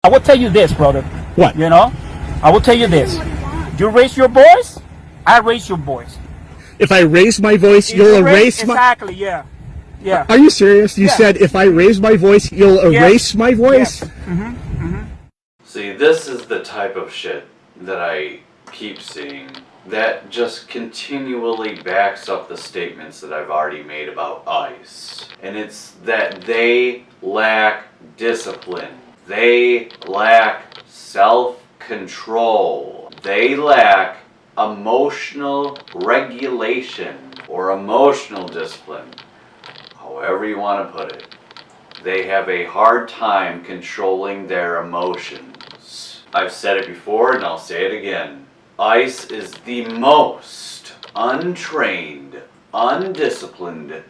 I will tell you this, brother. What? You know, I will tell you this. You raise your voice, I raise your voice. If I raise my voice, you'll erase my... Exactly, yeah. Yeah. Are you serious? You Yeah. said if I raise my voice, you'll erase my voice? Yes. See, this is the type of shit that I keep seeing that just continually backs up the statements that I've already made about ICE. And it's that they lack discipline. They lack self-control. They lack emotional regulation or emotional discipline, however you want to put it. They have a hard time controlling their emotions. I've said it before and I'll say it again. ICE is the most untrained, undisciplined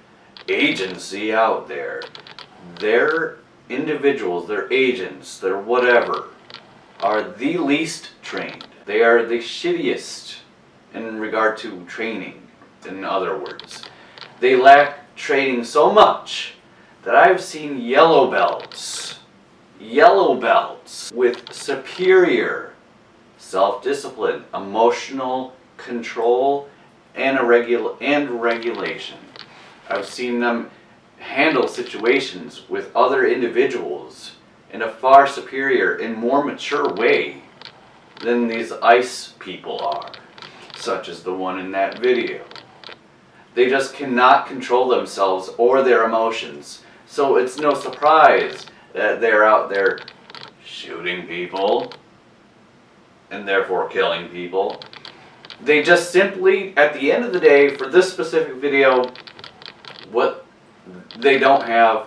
agency out there. Their individuals, their agents, their whatever, are the least trained. They are the shittiest in regard to training, in other words. They lack training so much that I've seen yellow belts with superior self-discipline, emotional control, and regulation. I've seen them handle situations with other individuals in a far superior and more mature way than these ICE people are, such as the one in that video. They just cannot control themselves or their emotions. So it's no surprise that they're out there shooting people and therefore killing people. They just simply, at the end of the day, for this specific video, what they don't have,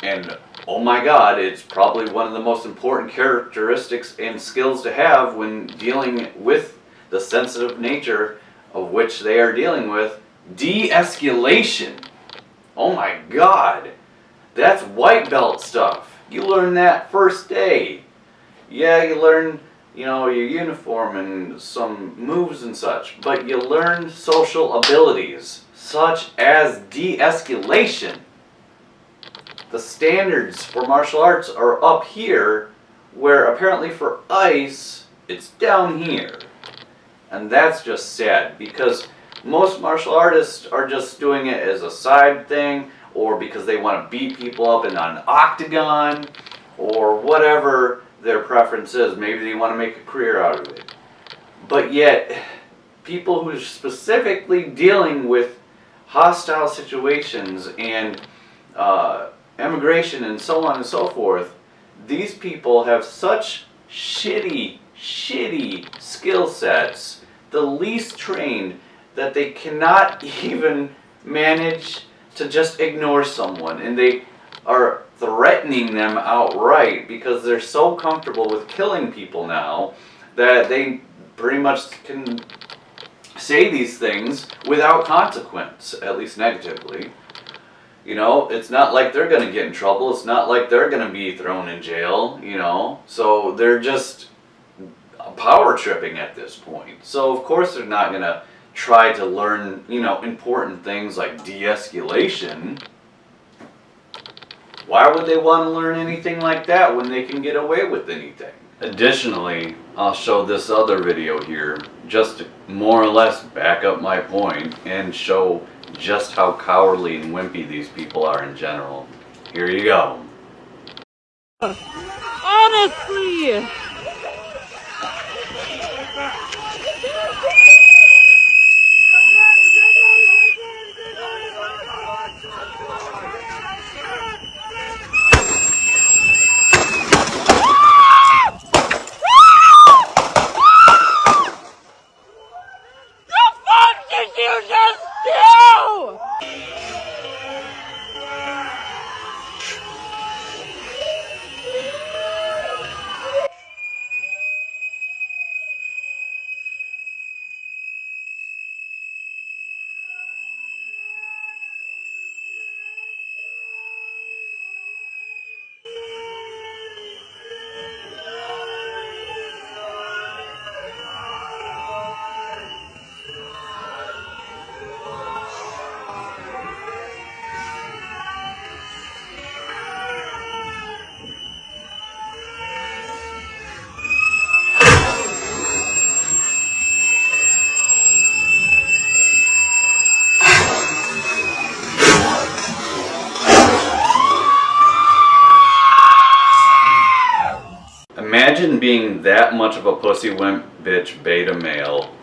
and oh my god, it's probably one of the most important characteristics and skills to have when dealing with the sensitive nature of which they are dealing with, de-escalation. Oh my god, that's white belt stuff. You learn that first day. Yeah, you learn, your uniform and some moves and such, but you learn social abilities such as de-escalation. The standards for martial arts are up here, where apparently for ICE, it's down here. And that's just sad, because most martial artists are just doing it as a side thing, or because they want to beat people up in an octagon, or whatever their preference is. Maybe they want to make a career out of it. But yet, people who are specifically dealing with hostile situations and immigration and so on and so forth, these people have such shitty skill sets, the least trained, that they cannot even manage to just ignore someone, and they are threatening them outright because they're so comfortable with killing people now that they pretty much can say these things without consequence, at least negatively. It's not like they're going to get in trouble. It's not like they're going to be thrown in jail, So they're just power tripping at this point. So of course they're not going to try to learn, important things like de-escalation. Why would they want to learn anything like that when they can get away with anything? Additionally, I'll show this other video here just to more or less back up my point and show just how cowardly and wimpy these people are in general. Here you go. Honestly! Imagine being that much of a pussy wimp bitch beta male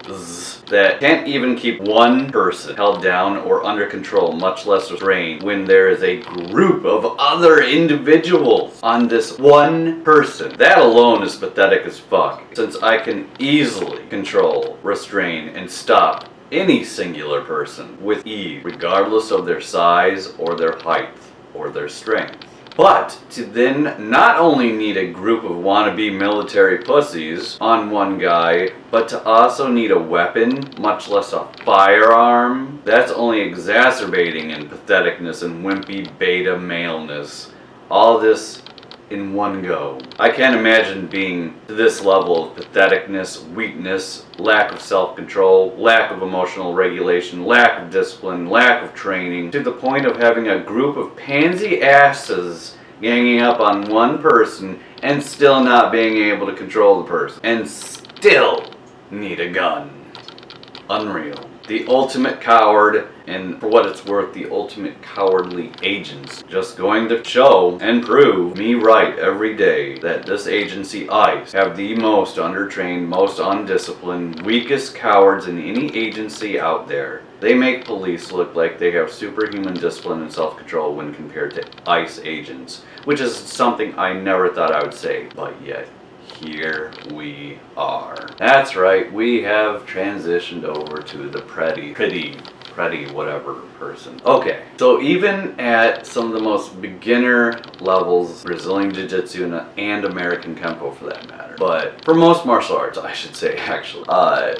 that can't even keep one person held down or under control, much less restrained, when there is a group of other individuals on this one person. That alone is pathetic as fuck, since I can easily control, restrain, and stop any singular person with ease, regardless of their size or their height or their strength. But to then not only need a group of wannabe military pussies on one guy, but to also need a weapon, much less a firearm, that's only exacerbating in patheticness and wimpy beta maleness. All this in one go. I can't imagine being to this level of patheticness, weakness, lack of self-control, lack of emotional regulation, lack of discipline, lack of training, to the point of having a group of pansy asses ganging up on one person and still not being able to control the person, and still need a gun. Unreal. The ultimate coward, and for what it's worth, the ultimate cowardly agents. Just going to show and prove me right every day that this agency, ICE, have the most undertrained, most undisciplined, weakest cowards in any agency out there. They make police look like they have superhuman discipline and self-control when compared to ICE agents, which is something I never thought I would say, but yet here we are. That's right, we have transitioned over to the Pretti, whatever person. Okay, so even at some of the most beginner levels, Brazilian Jiu-Jitsu and American Kempo for that matter, but for most martial arts, I should say actually,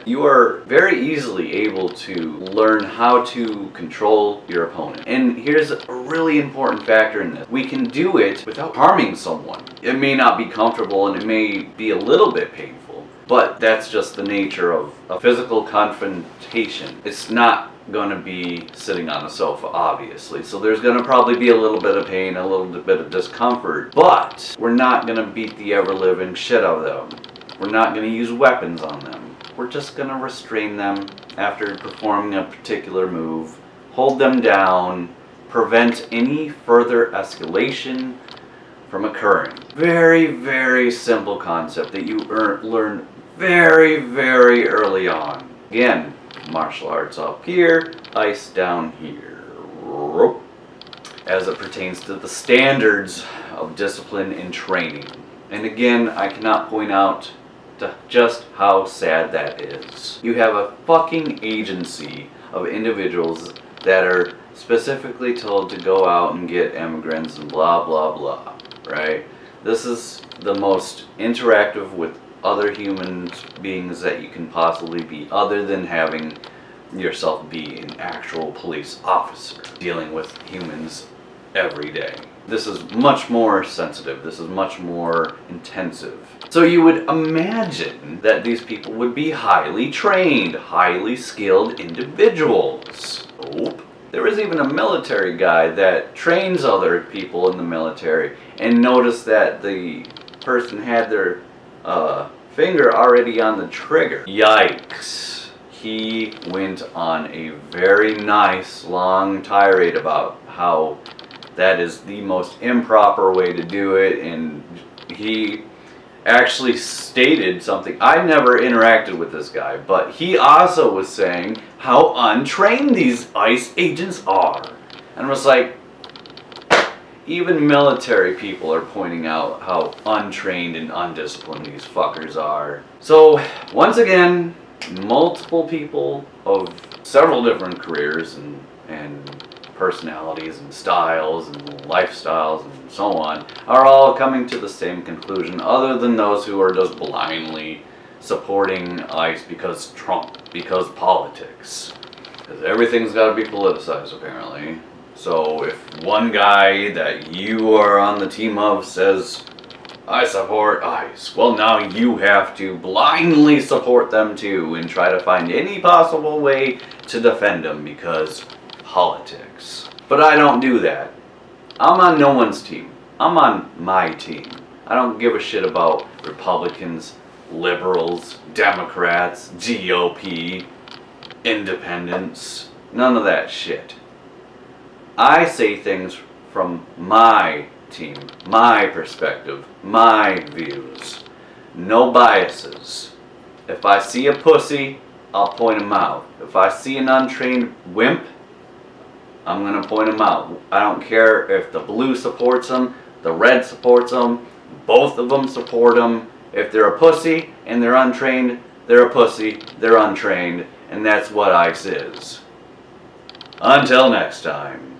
you are very easily able to learn how to control your opponent. And here's a really important factor in this. We can do it without harming someone. It may not be comfortable and it may be a little bit painful, but that's just the nature of a physical confrontation. It's not going to be sitting on a sofa, obviously, so there's going to probably be a little bit of pain, a little bit of discomfort, but we're not going to beat the ever-living shit out of them. We're not going to use weapons on them. We're just going to restrain them after performing a particular move, hold them down, prevent any further escalation from occurring. Very, very simple concept that you learn very, very early on. Again, martial arts up here, ICE down here. As it pertains to the standards of discipline and training. And again, I cannot point out just how sad that is. You have a fucking agency of individuals that are specifically told to go out and get immigrants and blah blah blah, right? This is the most interactive with other human beings that you can possibly be, other than having yourself be an actual police officer dealing with humans every day. This is much more sensitive. This is much more intensive. So you would imagine that these people would be highly trained, highly skilled individuals. Nope. There is even a military guy that trains other people in the military and noticed that the person had their finger already on the trigger. Yikes. He went on a very nice long tirade about how that is the most improper way to do it, and he actually stated something. I never interacted with this guy, but he also was saying how untrained these ICE agents are. And I was like, even military people are pointing out how untrained and undisciplined these fuckers are. So, once again, multiple people of several different careers and personalities and styles and lifestyles and so on are all coming to the same conclusion, other than those who are just blindly supporting ICE because Trump, because politics. Because everything's got to be politicized apparently. So if one guy that you are on the team of says, I support ICE, well now you have to blindly support them too and try to find any possible way to defend them because politics. But I don't do that. I'm on no one's team. I'm on my team. I don't give a shit about Republicans, liberals, Democrats, GOP, independents, none of that shit. I say things from my team, my perspective, my views. No biases. If I see a pussy, I'll point him out. If I see an untrained wimp, I'm going to point him out. I don't care if the blue supports him, the red supports him, both of them support him. If they're a pussy and they're untrained, they're a pussy, they're untrained, and that's what I.C.E is. Until next time.